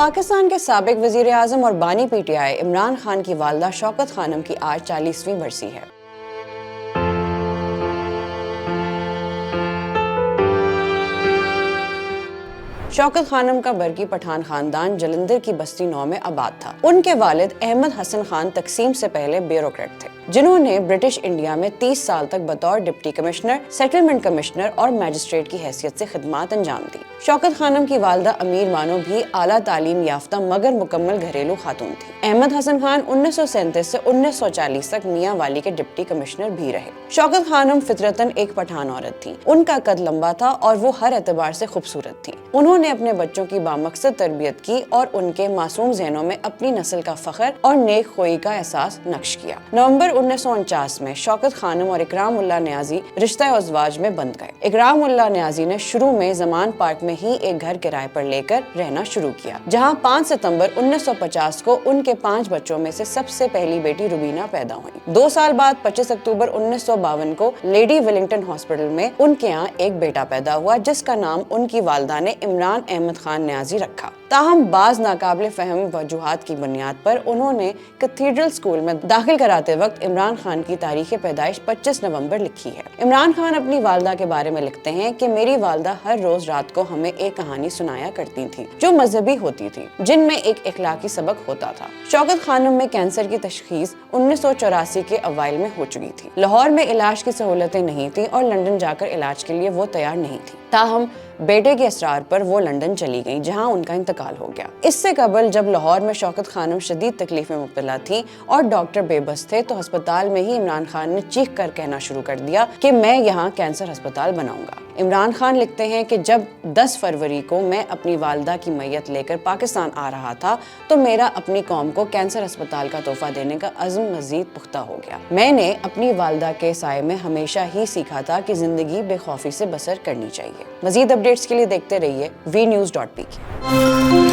پاکستان کے سابق وزیر اعظم اور بانی P T I Imran Khan کی والدہ شوکت خانم کی آج 40ویں برسی ہے۔ شوکت خانم کا برقی پٹھان خاندان جلندھر کی بستی 9 میں آباد تھا۔ ان کے والد احمد حسن خان تقسیم سے پہلے بیوروکریٹ تھے، جنہوں نے برٹش انڈیا میں 30 سال تک بطور ڈپٹی کمشنر، سیٹلمنٹ کمشنر اور میجسٹریٹ کی حیثیت سے خدمات انجام دی۔ شوکت خانم کی والدہ امیر بانو بھی اعلیٰ تعلیم یافتہ مگر مکمل گھریلو خاتون تھی۔ احمد حسن خان 1937 سے 1940 تک میاں والی کے ڈپٹی کمشنر بھی رہے۔ شوکت خانم فطرتاً ایک پٹھان عورت تھی۔ ان کا قد لمبا تھا اور وہ ہر اعتبار سے خوبصورت تھی۔ انہوں نے اپنے بچوں کی بامقصد تربیت کی اور ان کے معصوم ذہنوں میں اپنی نسل کا فخر اور نیک خوئی کا احساس نقش کیا۔ نومبر 1949 میں شوکت خانم اور اکرام اللہ نیازی رشتہ ازواج میں بندھ گئے۔ اکرام اللہ نیازی نے شروع میں زمان پارک میں ہی ایک گھر کرائے پر لے کر رہنا شروع کیا، جہاں 5 ستمبر 1950 کو ان کے 5 بچوں میں سے سب سے پہلی بیٹی روبینہ پیدا ہوئی۔ 2 سال بعد 25 اکتوبر 1952 کو لیڈی ویلنگٹن ہاسپٹل میں ان کے یہاں ایک بیٹا پیدا ہوا، جس کا نام ان کی والدہ نے عمران احمد خان نیازی رکھا۔ تاہم بعض ناقابل فہم وجوہات کی بنیاد پر انہوں نے کیتھیڈرل اسکول میں داخل کراتے وقت عمران خان کی تاریخ پیدائش 25 نومبر لکھی ہے۔ عمران خان اپنی والدہ کے بارے میں لکھتے ہیں کہ میری والدہ ہر روز رات کو ہمیں ایک کہانی سنایا کرتی تھی جو مذہبی ہوتی تھی، جن میں ایک اخلاقی سبق ہوتا تھا۔ شوکت خانم میں کینسر کی تشخیص 1984 کے اوائل میں ہو چکی تھی۔ لاہور میں علاج کی سہولتیں نہیں تھیں اور لندن جا کر علاج کے لیے وہ تیار نہیں تھی۔ تاہم بیٹے کے اصرار پر وہ لندن چلی گئیں، جہاں ان کا انتقال ہو گیا۔ اس سے قبل جب لاہور میں شوکت خانم شدید تکلیف میں مبتلا تھی اور ڈاکٹر بے بس تھے تو ہسپتال میں ہی عمران خان نے چیخ کر کہنا شروع کر دیا کہ میں یہاں کینسر ہسپتال بناؤں گا۔ عمران خان لکھتے ہیں کہ جب 10 فروری کو میں اپنی والدہ کی میت لے کر پاکستان آ رہا تھا تو میرا اپنی قوم کو کینسر ہسپتال کا تحفہ دینے کا عزم مزید پختہ ہو گیا۔ میں نے اپنی والدہ کے سائے میں ہمیشہ ہی سیکھا تھا کہ زندگی بے خوفی سے بسر کرنی چاہیے۔ مزید اپڈیٹس کے لیے دیکھتے رہیے vnews.pk۔